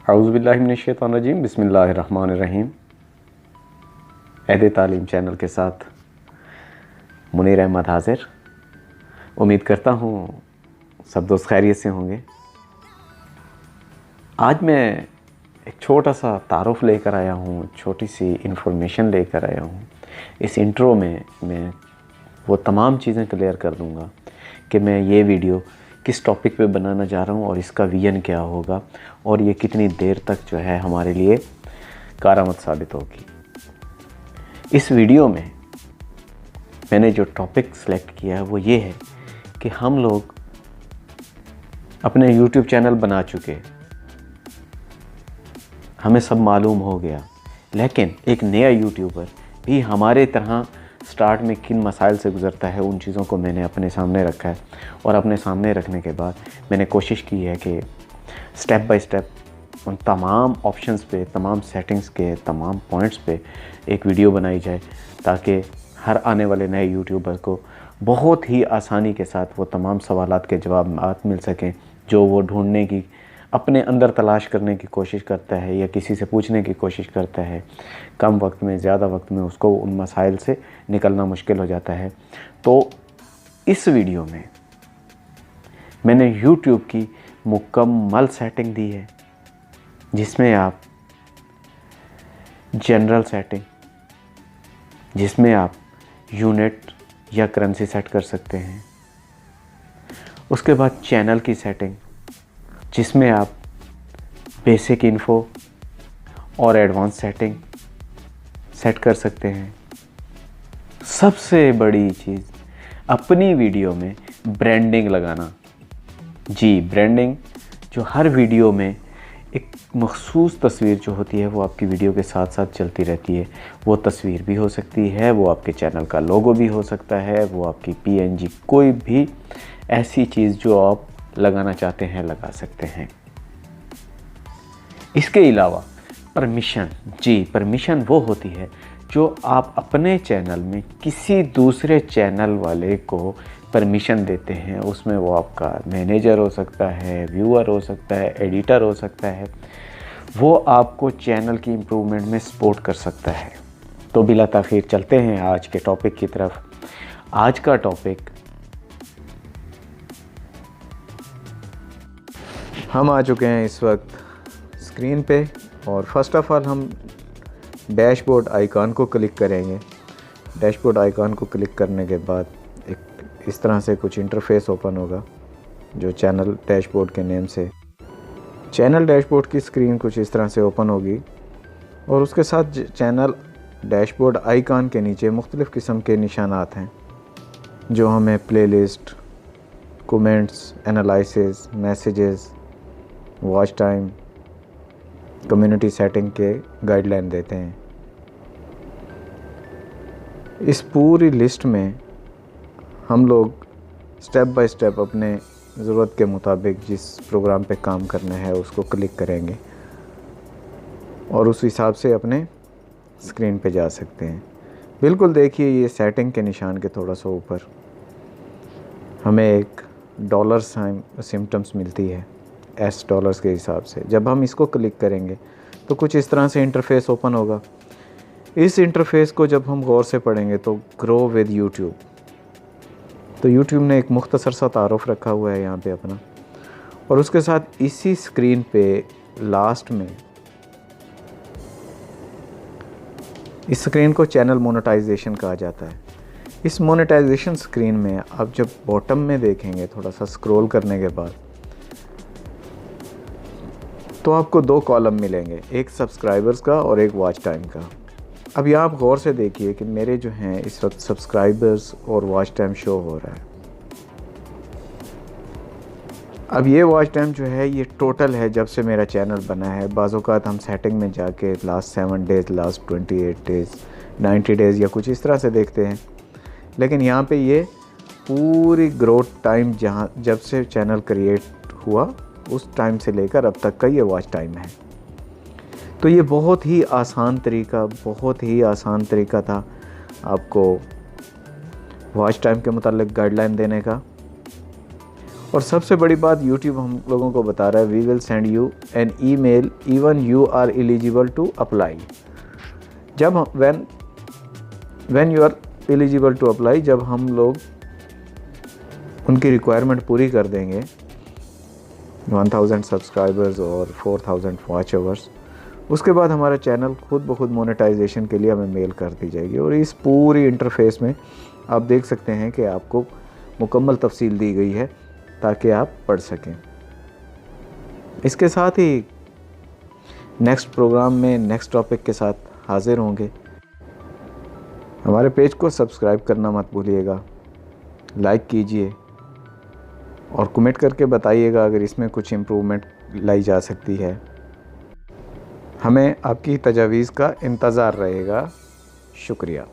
औज़ुबिल्लाहिमिनश्शैतानिर्रजीम बिस्मिल्लाहिर्रहमानिर्रहीम। अहद तालीम चैनल के साथ मुनीर अहमद हाज़िर। उम्मीद करता हूँ सब दोस्त खैरियत से होंगे। आज मैं एक छोटा सा तारुफ़ लेकर आया हूँ, छोटी सी इन्फॉर्मेशन लेकर आया हूँ। इस इंट्रो में मैं वो तमाम चीज़ें क्लियर कर दूँगा कि मैं ये वीडियो किस टॉपिक पे बनाना जा रहा हूँ और इसका विज़न क्या होगा और ये कितनी देर तक जो है हमारे लिए कारआमद साबित होगी। इस वीडियो में मैंने जो टॉपिक सेलेक्ट किया है वो ये है कि हम लोग अपने YouTube चैनल बना चुके, हमें सब मालूम हो गया, लेकिन एक नया यूट्यूबर भी हमारे तरह स्टार्ट में किन मसाइल से गुज़रता है, उन चीज़ों को मैंने अपने सामने रखा है। और अपने सामने रखने के बाद मैंने कोशिश की है कि स्टेप बाय स्टेप उन तमाम ऑप्शंस पे, तमाम सेटिंग्स के तमाम पॉइंट्स पे एक वीडियो बनाई जाए, ताकि हर आने वाले नए यूट्यूबर को बहुत ही आसानी के साथ वो तमाम सवालात के जवाब मिल सकें जो वो ढूंढने की, अपने अंदर तलाश करने की कोशिश करता है या किसी से पूछने की कोशिश करता है। कम वक्त में, ज़्यादा वक्त में उसको उन मसाइल से निकलना मुश्किल हो जाता है। तो इस वीडियो में मैंने YouTube की मुकम्मल सेटिंग दी है, जिसमें आप जनरल सेटिंग, जिसमें आप यूनिट या करेंसी सेट कर सकते हैं। उसके बाद चैनल की सेटिंग, जिसमें आप बेसिक इन्फो और एडवांस सेटिंग सेट कर सकते हैं। सबसे बड़ी चीज़, अपनी वीडियो में ब्रांडिंग लगाना। जी, ब्रांडिंग, जो हर वीडियो में एक मखसूस तस्वीर जो होती है वो आपकी वीडियो के साथ साथ चलती रहती है। वो तस्वीर भी हो सकती है, वो आपके चैनल का लोगो भी हो सकता है, वो आपकी PNG, कोई भी ऐसी चीज़ जो आप लगाना चाहते हैं लगा सकते हैं। इसके अलावा परमिशन, जी, परमिशन वो होती है जो आप अपने चैनल में किसी दूसरे चैनल वाले को परमिशन देते हैं। उसमें वो आपका मैनेजर हो सकता है, व्यूअर हो सकता है, एडिटर हो सकता है। वो आपको चैनल की इम्प्रूवमेंट में सपोर्ट कर सकता है। तो बिला ताख़ीर चलते हैं आज के टॉपिक की तरफ। आज का टॉपिक, हम आ चुके हैं इस वक्त स्क्रीन पे और फर्स्ट ऑफ़ ऑल हम डैशबोर्ड आइकॉन को क्लिक करेंगे। डैशबोर्ड आइकॉन को क्लिक करने के बाद एक इस तरह से कुछ इंटरफेस ओपन होगा, जो चैनल डैशबोर्ड के नेम से। चैनल डैशबोर्ड की स्क्रीन कुछ इस तरह से ओपन होगी और उसके साथ चैनल डैशबोर्ड आइकॉन के नीचे मुख्तलिफ़ किस्म के निशानात हैं, जो हमें playlist, comments, analysis, messages, watch time, community setting के गाइडलाइन देते हैं। इस पूरी लिस्ट में हम लोग स्टेप बाय स्टेप अपने ज़रूरत के मुताबिक जिस प्रोग्राम पे काम करना है उसको क्लिक करेंगे और उस हिसाब से अपने स्क्रीन पे जा सकते हैं। बिल्कुल देखिए, ये सेटिंग के निशान के थोड़ा सा ऊपर हमें एक डॉलर साइन सिम्टम्स मिलती है $, के हिसाब से। जब हम इसको क्लिक करेंगे तो कुछ इस तरह से इंटरफेस ओपन होगा। इस इंटरफेस को जब हम गौर से पढ़ेंगे तो ग्रो विद यूट्यूब, तो यूट्यूब ने एक मुख्तसर सा तारुफ रखा हुआ है यहाँ पे अपना, और उसके साथ इसी स्क्रीन पे लास्ट में इस स्क्रीन को चैनल मोनेटाइजेशन कहा जाता है। इस मोनेटाइजेशन स्क्रीन में आप जब बॉटम में देखेंगे, थोड़ा सा स्क्रॉल करने के बाद, तो आपको 2 कॉलम मिलेंगे, एक सब्सक्राइबर्स का और एक वॉच टाइम का। अब यहाँ आप गौर से देखिए कि मेरे जो हैं इस वक्त सब्सक्राइबर्स और वॉच टाइम शो हो रहा है। अब ये वॉच टाइम जो है ये टोटल है जब से मेरा चैनल बना है। बाज़ औक़ात हम सेटिंग में जाके last 7 days, last 28 days, 90 days या कुछ इस तरह से देखते हैं, लेकिन यहाँ पे ये पूरी ग्रोथ टाइम जब से चैनल क्रिएट हुआ उस टाइम से लेकर अब तक का ये वॉच टाइम है। तो ये बहुत ही आसान तरीका था आपको वॉच टाइम के मुतालिक गाइडलाइन देने का। और सबसे बड़ी बात यूट्यूब हम लोगों को बता रहा है, we will send you an email even you are eligible to apply. जब when you are eligible to apply, जब हम लोग उनकी रिक्वायरमेंट पूरी कर देंगे 1000 सब्सक्राइबर्स और 4000 वॉच आवर्स, उसके बाद हमारा चैनल खुद ब खुद मोनेटाइजेशन के लिए हमें मेल कर दी जाएगी। और इस पूरी इंटरफेस में आप देख सकते हैं कि आपको मुकम्मल तफसील दी गई है ताकि आप पढ़ सकें। इसके साथ ही नेक्स्ट प्रोग्राम में नेक्स्ट टॉपिक के साथ हाजिर होंगे। हमारे पेज को सब्सक्राइब करना मत भूलिएगा, लाइक कीजिए और कमेंट करके बताइएगा अगर इसमें कुछ इम्प्रूवमेंट लाई जा सकती है। हमें आपकी तजावीज़ का इंतज़ार रहेगा। शुक्रिया।